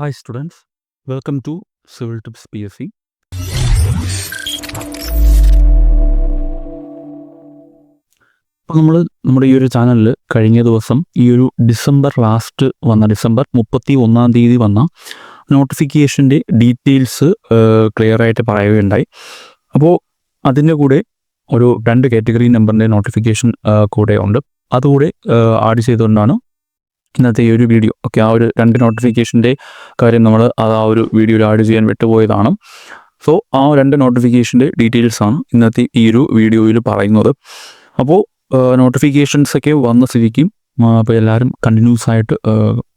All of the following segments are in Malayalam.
Hi students, welcome to Civil Tips PSC. അപ്പോൾ നമ്മുടെ ഈ ഒരു ചാനലിൽ കഴിഞ്ഞ ദിവസം ഈ ഒരു ഡിസംബർ 31 വന്ന നോട്ടിഫിക്കേഷൻ്റെ ഡീറ്റെയിൽസ് ക്ലിയർ ആയിട്ട് പറയുകയുണ്ടായി. അപ്പോൾ അതിൻ്റെ കൂടെ ഒരു 2 കാറ്റഗറി നമ്പറിൻ്റെ നോട്ടിഫിക്കേഷൻ കൂടെ ഉണ്ട്. അതുകൂടെ ആഡ് ചെയ്തുകൊണ്ടാണ് ഇന്നത്തെ ഈ ഒരു വീഡിയോ. ഓക്കെ, ആ ഒരു 2 നോട്ടിഫിക്കേഷൻ്റെ കാര്യം നമ്മൾ ആ ഒരു വീഡിയോയിൽ ആഡ് ചെയ്യാൻ വിട്ടുപോയതാണ്. സോ ആ 2 നോട്ടിഫിക്കേഷൻ്റെ ഡീറ്റെയിൽസാണ് ഇന്നത്തെ ഈ ഒരു വീഡിയോയിൽ പറയുന്നത്. അപ്പോൾ നോട്ടിഫിക്കേഷൻസൊക്കെ വന്ന സ്ഥിതിക്കും അപ്പോൾ എല്ലാവരും കണ്ടിന്യൂസ് ആയിട്ട്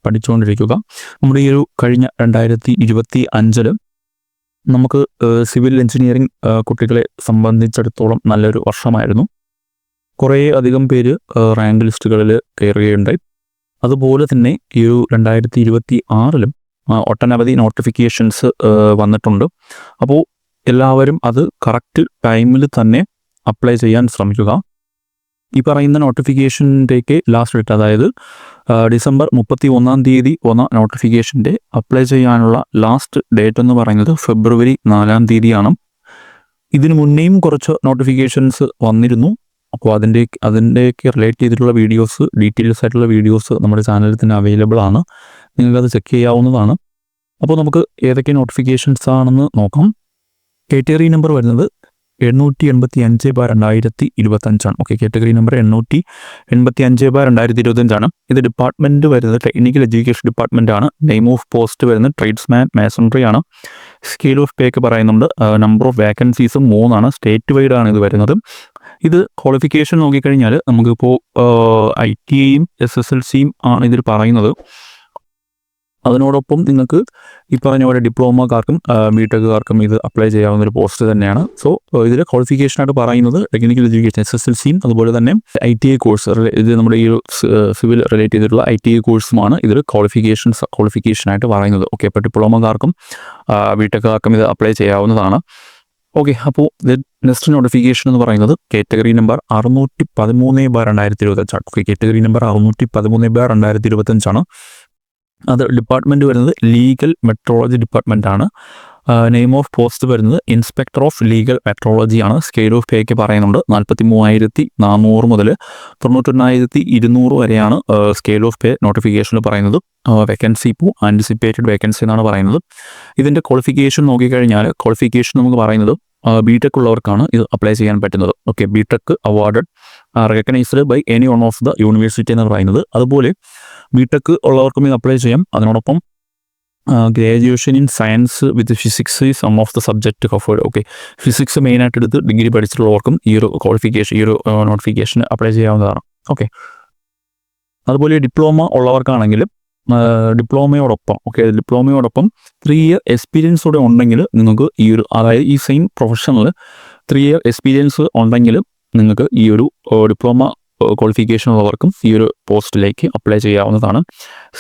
പഠിച്ചുകൊണ്ടിരിക്കുക. നമ്മുടെ ഈ ഒരു കഴിഞ്ഞ 2025 നമുക്ക് സിവിൽ എഞ്ചിനീയറിംഗ് കുട്ടികളെ സംബന്ധിച്ചിടത്തോളം നല്ലൊരു വർഷമായിരുന്നു. കുറേ അധികം പേര് റാങ്ക് ലിസ്റ്റുകളിൽ കയറുകയുണ്ടായി. അതുപോലെ തന്നെ ഈ ഒരു 2026 ഒട്ടനവധി നോട്ടിഫിക്കേഷൻസ് വന്നിട്ടുണ്ട്. അപ്പോൾ എല്ലാവരും അത് കറക്റ്റ് ടൈമിൽ തന്നെ അപ്ലൈ ചെയ്യാൻ ശ്രമിക്കുക. ഈ പറയുന്ന നോട്ടിഫിക്കേഷൻ്റെയൊക്കെ ലാസ്റ്റ് ഡേറ്റ്, അതായത് ഡിസംബർ 31 വന്ന നോട്ടിഫിക്കേഷൻ്റെ അപ്ലൈ ചെയ്യാനുള്ള ലാസ്റ്റ് ഡേറ്റ് എന്ന് പറയുന്നത് ഫെബ്രുവരി 4 ഇതിനു മുന്നേയും കുറച്ച് നോട്ടിഫിക്കേഷൻസ് വന്നിരുന്നു. അപ്പോൾ അതിൻ്റെയൊക്കെ റിലേറ്റ് ചെയ്തിട്ടുള്ള വീഡിയോസ്, ഡീറ്റെയിൽസ് ആയിട്ടുള്ള വീഡിയോസ് നമ്മുടെ ചാനലിൽ തന്നെ അവൈലബിൾ ആണ്. നിങ്ങൾക്കത് ചെക്ക് ചെയ്യാവുന്നതാണ്. അപ്പോൾ നമുക്ക് ഏതൊക്കെ നോട്ടിഫിക്കേഷൻസ് ആണെന്ന് നോക്കാം. കാറ്റഗറി നമ്പർ വരുന്നത് 885/2025. Okay, category number 885/2025. ഇത് ഡിപ്പാർട്ട്മെൻറ്റ് വരുന്നത് ടെക്നിക്കൽ എഡ്യൂക്കേഷൻ ഡിപ്പാർട്ട്മെൻ്റ് ആണ്. നെയിം ഓഫ് പോസ്റ്റ് വരുന്നത് ട്രേഡ്സ്മാൻ മാസൺട്രി ആണ്. സ്കെയിൽ ഓഫ് പേ ഒക്കെ പറയുന്നുണ്ട്. Number of vacancies 3 state wide ആണ് ഇത് വരുന്നത്. ഇത് ക്വാളിഫിക്കേഷൻ നോക്കിക്കഴിഞ്ഞാൽ നമുക്കിപ്പോൾ ITIയും SSLCയും ആണ് ഇതിൽ പറയുന്നത്. അതിനോടൊപ്പം നിങ്ങൾക്ക് ഈ പറഞ്ഞ പോലെ ഡിപ്ലോമക്കാർക്കും ബിടെക്കുകാർക്കും ഇത് അപ്ലൈ ചെയ്യാവുന്ന ഒരു പോസ്റ്റ് തന്നെയാണ്. സോ ഇതിൽ ക്വാളിഫിക്കേഷനായിട്ട് പറയുന്നത് ടെക്നിക്കൽ എഡ്യൂക്കേഷൻ SSLCയും അതുപോലെ തന്നെ ITI കോഴ്സ്, ഇത് നമ്മുടെ ഈ ഒരു സിവിൽ റിലേറ്റ് ചെയ്തിട്ടുള്ള ITI കോഴ്സുമാണ് ഇതിൽ ക്വാളിഫിക്കേഷനായിട്ട് പറയുന്നത്. ഓക്കെ, അപ്പോൾ ഡിപ്ലോമക്കാർക്കും ബിടെക്കുകാർക്കും ഇത് അപ്ലൈ ചെയ്യാവുന്നതാണ്. ഓക്കെ, അപ്പോൾ നെക്സ്റ്റ് നോട്ടിഫിക്കേഷൻ എന്ന് പറയുന്നത് category number 613/2025. Okay, category number 613/2025. അത് ഡിപ്പാർട്ട്മെൻറ്റ് വരുന്നത് ലീഗൽ മെട്രോളജി ഡിപ്പാർട്ട്മെൻ്റ് ആണ്. നെയിം ഓഫ് പോസ്റ്റ് വരുന്നത് ഇൻസ്പെക്ടർ ഓഫ് ലീഗൽ മെട്രോളജി ആണ്. സ്കെയിൽ ഓഫ് പേ ഒക്കെ പറയുന്നുണ്ട്. 43,400 മുതൽ 91,200 വരെയാണ് സ്കെയിൽ ഓഫ് പേ നോട്ടിഫിക്കേഷനിൽ പറയുന്നത്. വേക്കൻസി ഇപ്പോൾ ആൻറ്റിസിപ്പേറ്റഡ് വേക്കൻസി എന്നാണ് പറയുന്നത്. ഇതിൻ്റെ ക്വാളിഫിക്കേഷൻ നോക്കിക്കഴിഞ്ഞാൽ ക്വാളിഫിക്കേഷൻ നമുക്ക് പറയുന്നത് ബിടെക് ഉള്ളവർക്കാണ് ഇത് അപ്ലൈ ചെയ്യാൻ പറ്റുന്നത്. Okay, BTech awarded recognised by any one of the university എന്ന് പറയുന്നത്. അതുപോലെ ബിടെക് ഉള്ളവർക്കും ഇത് അപ്ലൈ ചെയ്യാം. അതിനോടൊപ്പം graduation in science with physics some of the subject covered. Okay, physics മെയിനായിട്ട് എടുത്ത് ഡിഗ്രി പഠിച്ചിട്ടുള്ളവർക്കും ഈ ഒരു ക്വാളിഫിക്കേഷൻ, ഈ ഒരു നോട്ടിഫിക്കേഷൻ അപ്ലൈ ചെയ്യാവുന്നതാണ്. ഓക്കെ, അതുപോലെ ഡിപ്ലോമ ഉള്ളവർക്കാണെങ്കിലും ഡിപ്ലോമയോടൊപ്പം 3 ഇയർ എക്സ്പീരിയൻസ് കൂടെ ഉണ്ടെങ്കിൽ നിങ്ങൾക്ക് ഈ ഒരു, അതായത് ഈ സെയിം പ്രൊഫഷണൽ 3 ഇയർ എക്സ്പീരിയൻസ് ഉണ്ടെങ്കിൽ നിങ്ങൾക്ക് ഈ ഒരു ഡിപ്ലോമ ക്വാളിഫിക്കേഷൻ ഉള്ളവർക്കും ഈ ഒരു പോസ്റ്റിലേക്ക് അപ്ലൈ ചെയ്യാവുന്നതാണ്.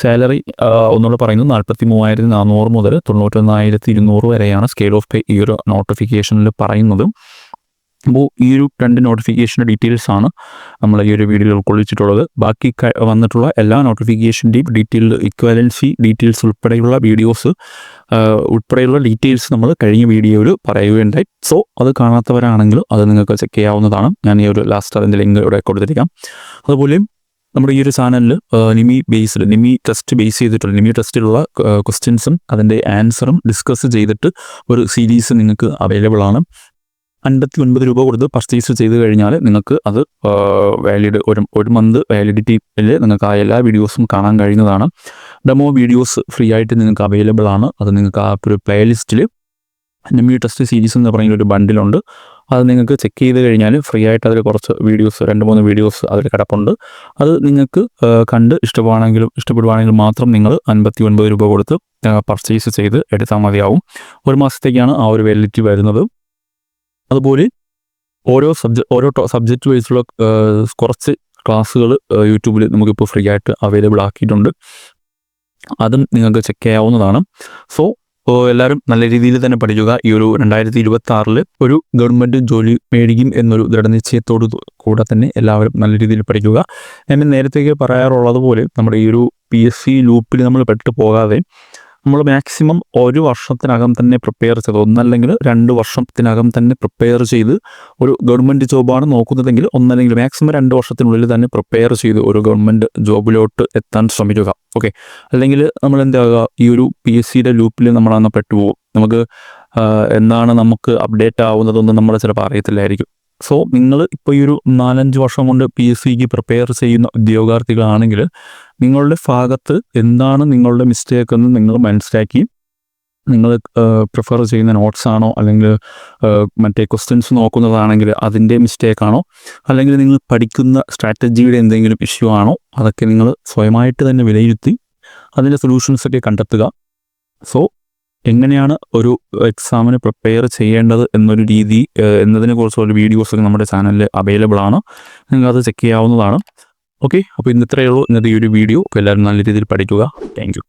സാലറി ഒന്നുകൂടെ പറയുന്നത് 43,400 മുതൽ 91,200 വരെയാണ് സ്കെയിൽ ഓഫ് പേ ഈ ഒരു നോട്ടിഫിക്കേഷനിൽ പറയുന്നത്. അപ്പോൾ ഈ ഒരു 2 നോട്ടിഫിക്കേഷൻ്റെ ഡീറ്റെയിൽസ് ആണ് നമ്മൾ ഈ ഒരു വീഡിയോയിൽ ഉൾക്കൊള്ളിച്ചിട്ടുള്ളത്. ബാക്കി വന്നിട്ടുള്ള എല്ലാ നോട്ടിഫിക്കേഷൻ്റെയും ഇക്വാലൻസി ഡീറ്റെയിൽസ് ഉൾപ്പെടെയുള്ള വീഡിയോസ് ഉൾപ്പെടെയുള്ള ഡീറ്റെയിൽസ് നമ്മൾ കഴിഞ്ഞ വീഡിയോയിൽ പറയുകയുണ്ടായി. സോ അത് കാണാത്തവരാണെങ്കിൽ അത് നിങ്ങൾക്ക് ചെക്ക് ചെയ്യാവുന്നതാണ്. ഞാൻ ഈ ഒരു ലാസ്റ്റ് അതിൻ്റെ ലിങ്ക് ഇവിടെ കൊടുത്തിരിക്കാം. അതുപോലെ നമ്മുടെ ഈ ഒരു ചാനലിൽ നിമി ടെസ്റ്റ് ബേസ് ചെയ്തിട്ടുള്ള നിമി ടെസ്റ്റിലുള്ള ക്വസ്റ്റ്യൻസും അതിൻ്റെ ആൻസറും ഡിസ്കസ് ചെയ്തിട്ട് ഒരു സീരീസ് നിങ്ങൾക്ക് അവൈലബിൾ ആണ്. 59 രൂപ കൊടുത്ത് പർച്ചേസ് ചെയ്ത് കഴിഞ്ഞാൽ നിങ്ങൾക്ക് അത് വാലിഡ് ഒരു മന്ത് വാലിഡിറ്റിയിൽ നിങ്ങൾക്ക് ആ എല്ലാ വീഡിയോസും കാണാൻ കഴിയുന്നതാണ്. ഡെമോ വീഡിയോസ് ഫ്രീ ആയിട്ട് നിങ്ങൾക്ക് അവൈലബിൾ ആണ്. അത് നിങ്ങൾക്ക് ആ ഒരു പ്ലേലിസ്റ്റിൽ നിമി ടെസ്റ്റ് സീരീസ് എന്ന് പറയുന്ന ഒരു ബണ്ടിലുണ്ട്. അത് നിങ്ങൾക്ക് ചെക്ക് ചെയ്ത് കഴിഞ്ഞാൽ ഫ്രീ ആയിട്ട് അതിൽ കുറച്ച് വീഡിയോസ് 2-3 വീഡിയോസ് അതിൽ കിടപ്പുണ്ട്. അത് നിങ്ങൾക്ക് കണ്ട് ഇഷ്ടപ്പെടുവാണെങ്കിൽ മാത്രം നിങ്ങൾ 59 രൂപ കൊടുത്ത് പർച്ചേസ് ചെയ്ത് എടുത്താൽ മതിയാവും. 1 മാസത്തേക്കാണ് ആ ഒരു വാലിഡിറ്റി വരുന്നത്. അതുപോലെ ഓരോ സബ്ജക്റ്റ് വൈസുള്ള കുറച്ച് ക്ലാസ്സുകൾ യൂട്യൂബിൽ നമുക്കിപ്പോൾ ഫ്രീ ആയിട്ട് അവൈലബിൾ ആക്കിയിട്ടുണ്ട്. അതും നിങ്ങൾക്ക് ചെക്ക് ചെയ്യാവുന്നതാണ്. സോ എല്ലാവരും നല്ല രീതിയിൽ തന്നെ പഠിക്കുക. ഈ ഒരു 2026 ഒരു ഗവൺമെൻറ് ജോലി മേടിക്കും എന്നൊരു ദൃഢനിശ്ചയത്തോടു കൂടെ തന്നെ എല്ലാവരും നല്ല രീതിയിൽ പഠിക്കുക. ഞാൻ നേരത്തേക്ക് പറയാറുള്ളത് പോലെ നമ്മുടെ ഈ ഒരു PSC ലൂപ്പിൽ നമ്മൾ പെട്ടു പോകാതെ നമ്മൾ മാക്സിമം 1 വർഷത്തിനകം തന്നെ പ്രിപ്പയർ ചെയ്ത്, ഒന്നല്ലെങ്കിൽ 2 വർഷത്തിനകം തന്നെ പ്രിപ്പയർ ചെയ്ത് ഒരു ഗവൺമെൻറ് ജോബാണ് നോക്കുന്നതെങ്കിൽ ഒന്നല്ലെങ്കിൽ മാക്സിമം 2 വർഷത്തിനുള്ളിൽ തന്നെ പ്രിപ്പയർ ചെയ്ത് ഒരു ഗവൺമെൻറ് ജോബിലോട്ട് എത്താൻ ശ്രമിക്കുക. ഓക്കെ, അല്ലെങ്കിൽ നമ്മൾ എന്താകുക, ഈ ഒരു PSCയുടെ ലൂപ്പിൽ നമ്മളന്ന് പെട്ടുപോകും. നമുക്ക് എന്താണ് നമുക്ക് അപ്ഡേറ്റ് ആവുന്നതൊന്നും നമ്മൾ ചിലപ്പോൾ അറിയത്തില്ലായിരിക്കും. സോ നിങ്ങൾ ഇപ്പോൾ ഈ ഒരു 4-5 വർഷം കൊണ്ട് PSCക്ക് പ്രിപ്പയർ ചെയ്യുന്ന ഉദ്യോഗാർത്ഥികളാണെങ്കിൽ നിങ്ങളുടെ ഭാഗത്ത് എന്താണ് നിങ്ങളുടെ മിസ്റ്റേക്ക് എന്ന് നിങ്ങൾ മനസ്സിലാക്കി, നിങ്ങൾ പ്രിഫർ ചെയ്യുന്ന നോട്ട്സ് ആണോ അല്ലെങ്കിൽ മറ്റേ ക്വസ്റ്റ്യൻസ് നോക്കുന്നതാണെങ്കിൽ അതിൻ്റെ മിസ്റ്റേക്കാണോ, അല്ലെങ്കിൽ നിങ്ങൾ പഠിക്കുന്ന സ്ട്രാറ്റജിയുടെ എന്തെങ്കിലും ഇഷ്യൂ ആണോ, അതൊക്കെ നിങ്ങൾ സ്വയമായിട്ട് തന്നെ വിലയിരുത്തി അതിൻ്റെ സൊല്യൂഷൻസൊക്കെ കണ്ടെത്തുക. സോ എങ്ങനെയാണ് ഒരു എക്സാമിന് പ്രിപ്പയർ ചെയ്യേണ്ടത് എന്നൊരു രീതി എന്നതിനെക്കുറിച്ചുള്ള വീഡിയോസൊക്കെ നമ്മുടെ ചാനലിൽ അവൈലബിൾ ആണ്, നിങ്ങൾക്കത് ചെക്ക് ചെയ്യാവുന്നതാണ്. ഓക്കെ, അപ്പോൾ ഇന്ന് ഇത്രയേ ഉള്ളൂ ഇന്നത്തെ ഈ ഒരു വീഡിയോ. അപ്പോൾ എല്ലാവരും നല്ല രീതിയിൽ പഠിക്കുക. Thank you.